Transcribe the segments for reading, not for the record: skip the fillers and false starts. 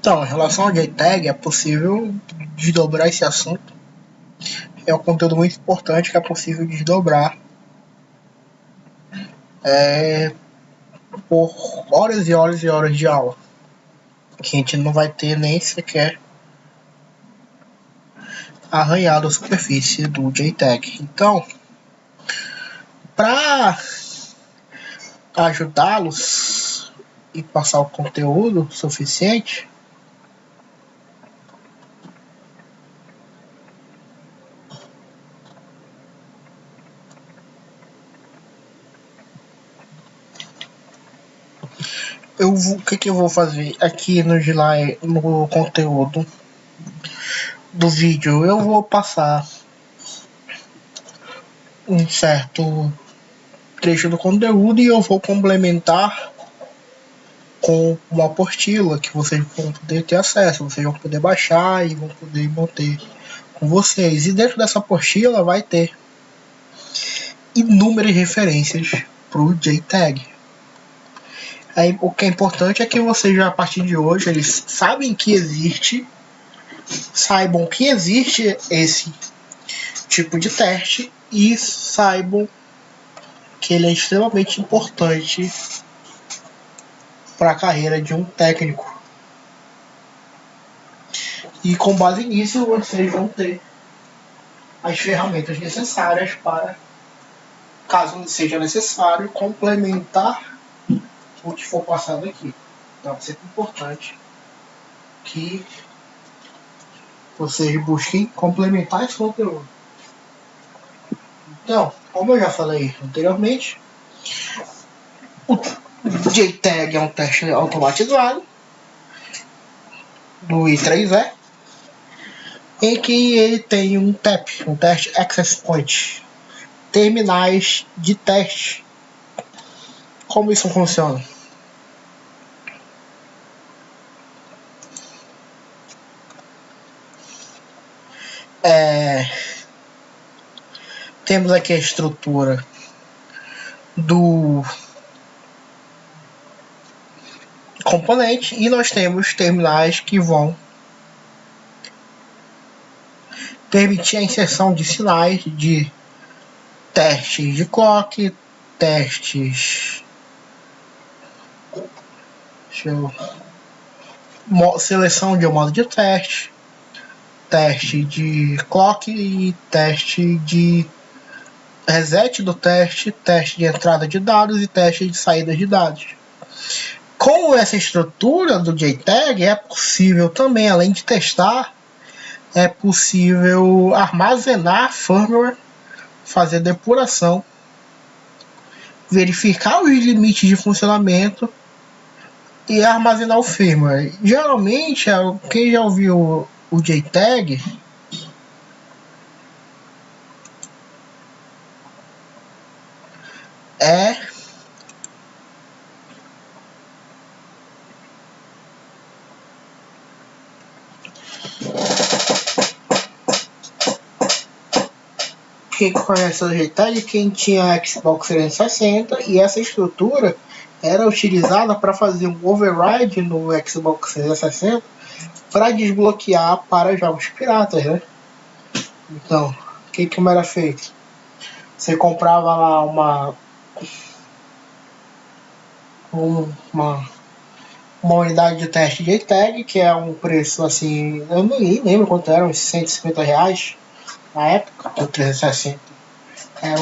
Então, em relação ao JTAG, é possível desdobrar esse assunto. É um conteúdo muito importante que é possível desdobrar por horas e horas e horas de aula, que a gente não vai ter nem sequer arranhado a superfície do JTAG. Então, para ajudá-los e passar o conteúdo suficiente, o que eu vou fazer aqui no slide, no conteúdo do vídeo? Eu vou passar um certo trecho do conteúdo e eu vou complementar com uma apostila que vocês vão poder ter acesso, vocês vão poder baixar e vão poder manter com vocês. E dentro dessa apostila vai ter inúmeras referências para o JTAG. Aí, o que é importante é que vocês já a partir de hoje eles saibam que existe esse tipo de teste e saibam que ele é extremamente importante para a carreira de um técnico. E com base nisso vocês vão ter as ferramentas necessárias para, caso seja necessário, complementar o que for passado aqui. Então é sempre importante que vocês busquem complementar esse conteúdo. Então, como eu já falei anteriormente, o JTAG é um teste automatizado do I3E, em que ele tem um TAP, um Test Access Point, terminais de teste. Como isso funciona? Temos aqui a estrutura do componente e nós temos terminais que vão permitir a inserção de sinais de testes de clock, testes, seleção de modo de teste, teste de clock e teste de reset do teste, teste de entrada de dados e teste de saída de dados. Com essa estrutura do JTAG é possível também, além de testar, é possível armazenar firmware, fazer depuração, verificar os limites de funcionamento e armazenar o firmware. Geralmente, quem já ouviu o JTAG quem conhece o JTAG, quem tinha Xbox 360, e essa estrutura era utilizada para fazer um override no Xbox 360 para desbloquear para jogos piratas, né? Então, o que era feito? Você comprava lá uma unidade de teste de JTAG, que é um preço assim, eu nem lembro quanto era, uns R$150 na época do 360. Era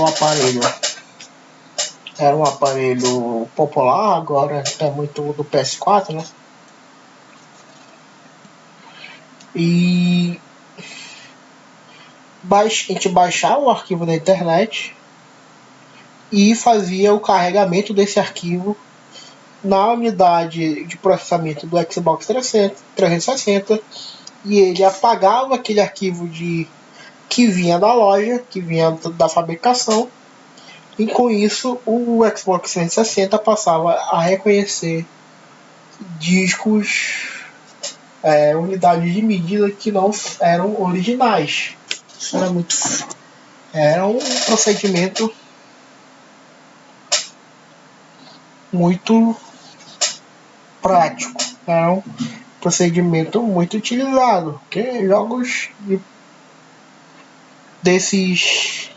um aparelho popular, agora é muito do PS4, né? E a gente baixava o arquivo da internet e fazia o carregamento desse arquivo na unidade de processamento do Xbox 360 e ele apagava aquele arquivo que vinha da loja, que vinha da fabricação, e com isso o Xbox 360 passava a reconhecer discos, unidades de medida que não eram originais. Isso era um procedimento muito prático. Eram procedimento muito utilizado, porque jogos desses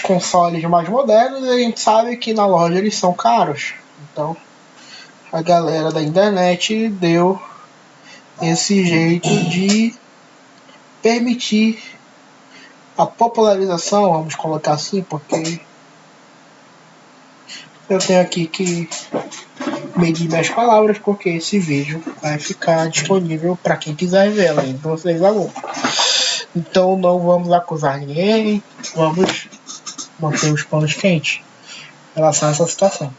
consoles mais modernos, a gente sabe que na loja eles são caros. Então a galera da internet deu esse jeito de permitir a popularização, vamos colocar assim, porque eu tenho aqui que medir minhas palavras, porque esse vídeo vai ficar disponível para quem quiser ver, além de vocês alunos. Então não vamos acusar ninguém, vamos manter os panos quentes em relação a essa situação.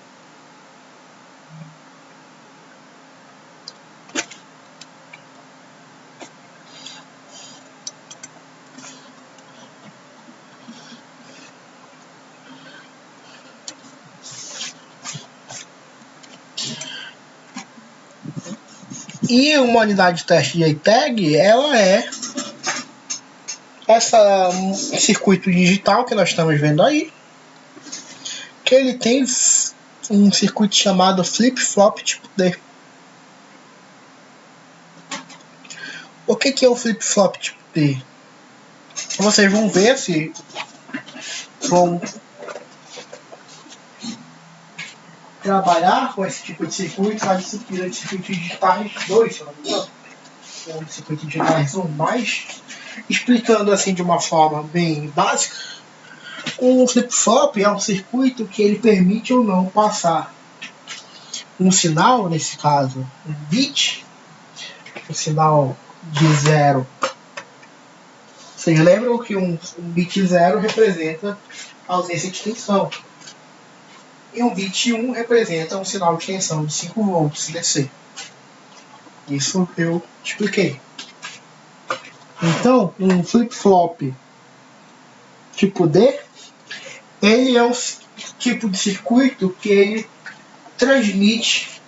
E uma unidade de teste de JTAG, ela é esse circuito digital que nós estamos vendo aí, que ele tem um circuito chamado flip-flop tipo D. O que é o flip-flop tipo D? Vocês vão ver se vão trabalhar com esse tipo de circuito na disciplina de circuitos digitais 2, se não me engano, ou de circuitos digitais 1, mas explicando assim de uma forma bem básica, um flip-flop é um circuito que ele permite ou não passar um sinal, nesse caso um bit, um sinal de 0. Vocês lembram que um bit 0 representa a ausência de tensão. E um bit 1 representa um sinal de tensão de 5 volts DC. Isso eu expliquei. Então, um flip-flop tipo D, ele é um tipo de circuito que ele transmite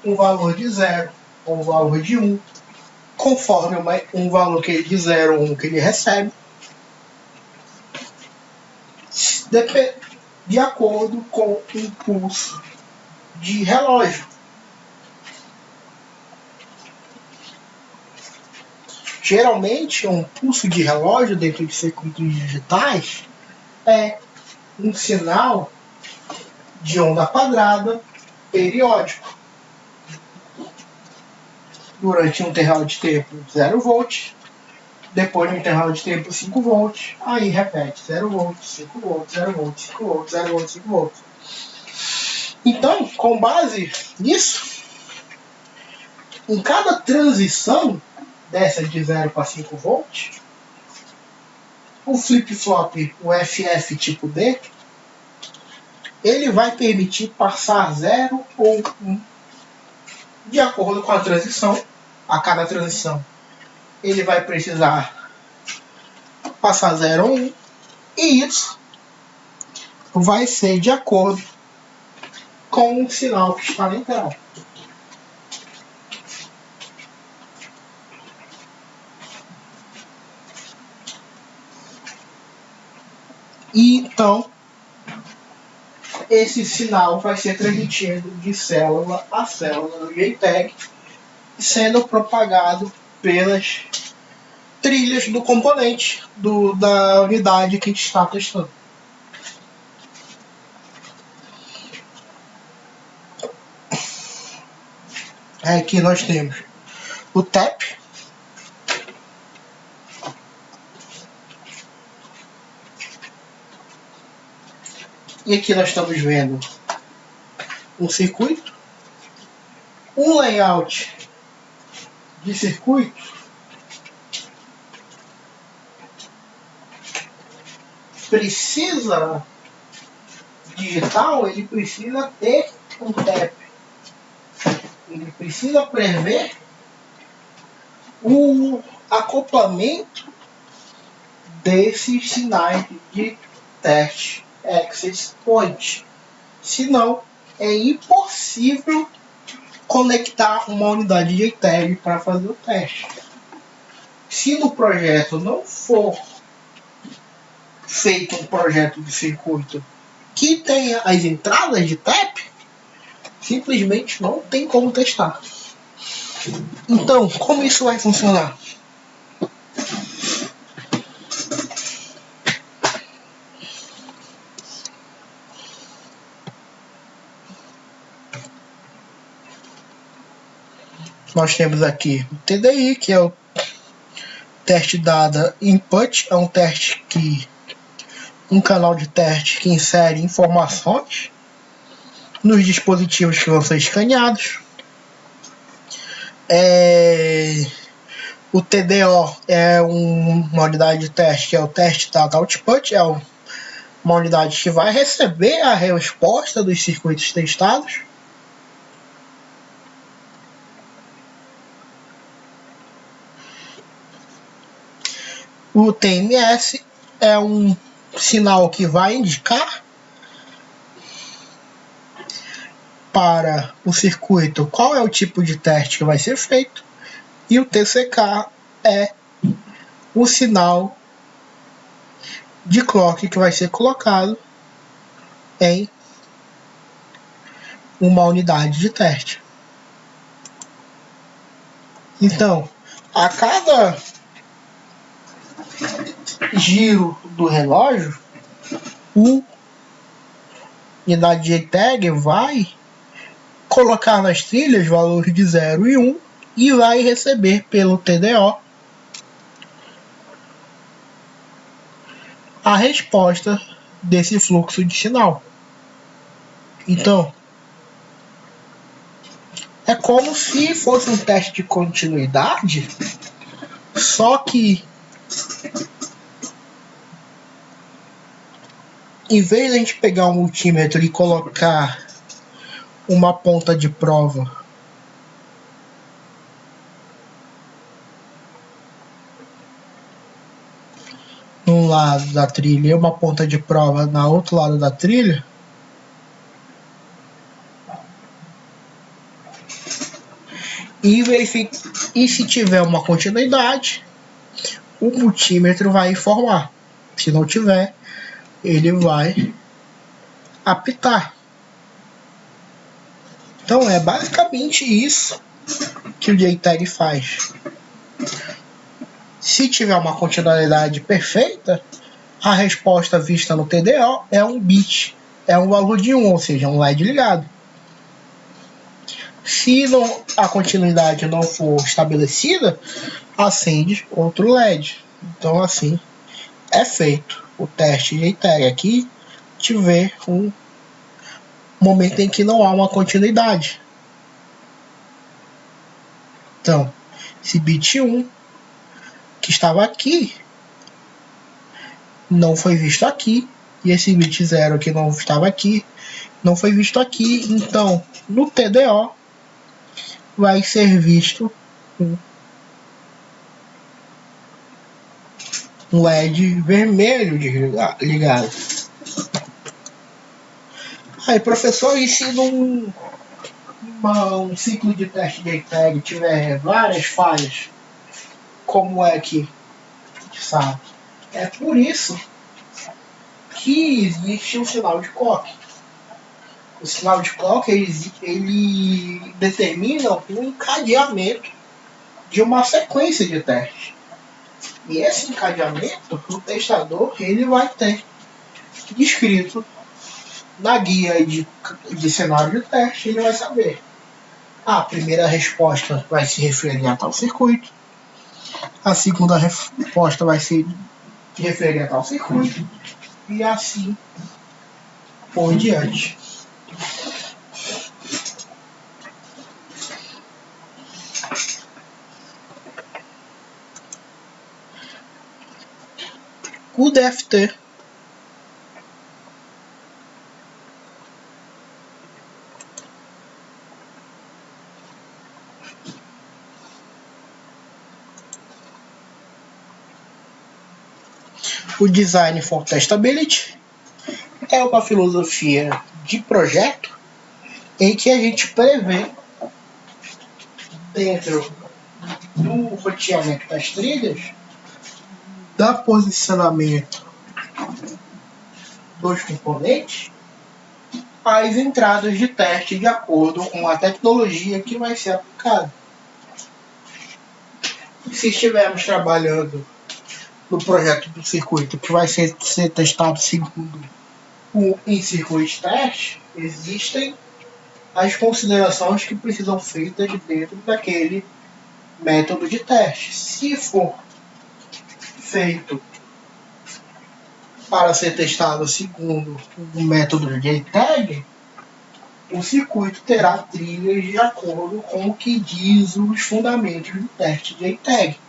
um valor de 0 ou um valor de 1, conforme um valor que ele de 0 ou 1 que ele recebe, de acordo com o impulso de relógio. Geralmente, um pulso de relógio dentro de circuitos digitais é um sinal de onda quadrada periódico. Durante um intervalo de tempo 0 volts, depois de um intervalo de tempo 5 volts, aí repete 0 volts, 5 volts, 0 volts, 5 volts, 0 volts, 5 volts. Então, com base nisso, em cada transição dessa de 0 para 5 volts, o flip-flop, o FF tipo D, ele vai permitir passar 0 ou 1 de acordo com a transição. A cada transição ele vai precisar passar 0 ou 1, e isso vai ser de acordo com o sinal que está na entrada. E então, esse sinal vai ser transmitido de célula a célula no JTAG, sendo propagado pelas trilhas do componente da unidade que a gente está testando. Aqui nós temos o TAP, e aqui nós estamos vendo um circuito, um layout de circuito precisa digital, ele precisa ter um TAP. Ele precisa prever o acoplamento desses sinais de teste access point. Senão, é impossível conectar uma unidade de JTAG para fazer o teste. Se no projeto não for feito um projeto de circuito que tenha as entradas de TAP, simplesmente não tem como testar. Então, como isso vai funcionar? Nós temos aqui o TDI, que é o teste dada input, é um teste que um canal de teste que insere informações nos dispositivos que vão ser escaneados. O TDO é uma unidade de teste, que é o teste data output, é uma unidade que vai receber a resposta dos circuitos testados. O TMS é um sinal que vai indicar para o circuito qual é o tipo de teste que vai ser feito. E o TCK é o sinal de clock que vai ser colocado em uma unidade de teste. Então, a cada giro do relógio, o unidade de tag vai colocar nas trilhas valores de 0 e 1 e vai receber pelo TDO a resposta desse fluxo de sinal. Então, é como se fosse um teste de continuidade, só que em vez de a gente pegar um multímetro e colocar uma ponta de prova num lado da trilha e uma ponta de prova no outro lado da trilha, e se tiver uma continuidade, o multímetro vai informar. Se não tiver, ele vai apitar. Então é basicamente isso que o JTAG faz. Se tiver uma continuidade perfeita, a resposta vista no TDO é um bit, é um valor de 1, ou seja, um LED ligado. Se a continuidade não for estabelecida, acende outro LED. Então assim é feito o teste de JTAG. Aqui tiver um momento em que não há uma continuidade. Então, esse bit 1 que estava aqui não foi visto aqui, e esse bit 0 que não estava aqui não foi visto aqui. Então, no TDO vai ser visto um LED vermelho ligado. Aí, professor, e se um ciclo de teste de JTAG tiver várias falhas, como é que a gente sabe? É por isso que existe o sinal de clock. O sinal de clock ele determina um encadeamento de uma sequência de testes. E esse encadeamento, o testador ele vai ter descrito na guia de cenário de teste. Ele vai saber. A primeira resposta vai se referir a tal circuito. A segunda resposta vai se referir a tal circuito. E assim por diante. O DFT o Design for Testability é uma filosofia de projeto em que a gente prevê, dentro do roteamento das trilhas, da posicionamento dos componentes, as entradas de teste de acordo com a tecnologia que vai ser aplicada. Se estivermos trabalhando no projeto do circuito que vai ser testado segundo em circuito de teste, existem as considerações que precisam ser feitas dentro daquele método de teste. Se for feito para ser testado segundo o método de JTAG, o circuito terá trilhas de acordo com o que diz os fundamentos do teste de JTAG.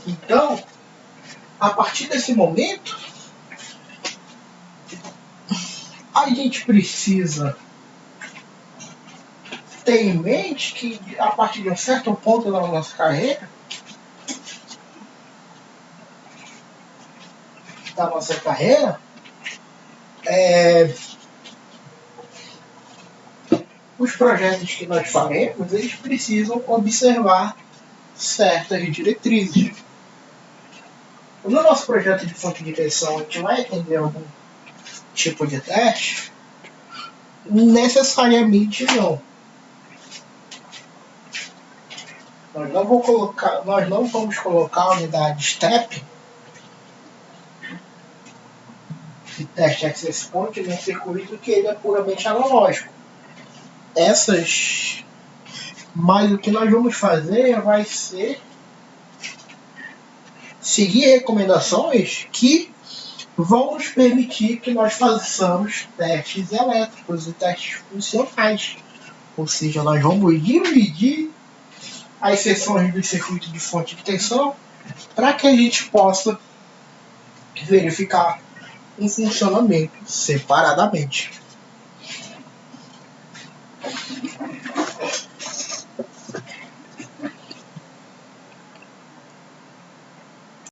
Então, a partir desse momento, a gente precisa ter em mente que, a partir de um certo ponto da nossa carreira, os projetos que nós faremos, eles precisam observar certas diretrizes. No nosso projeto de fonte de direção, a gente vai atender algum tipo de teste? Necessariamente não. Nós não vamos colocar a unidade STEP de teste access point num circuito que ele é puramente analógico. Mas o que nós vamos fazer vai ser seguir recomendações que vão nos permitir que nós façamos testes elétricos e testes funcionais. Ou seja, nós vamos dividir as seções do circuito de fonte de tensão para que a gente possa verificar um funcionamento separadamente.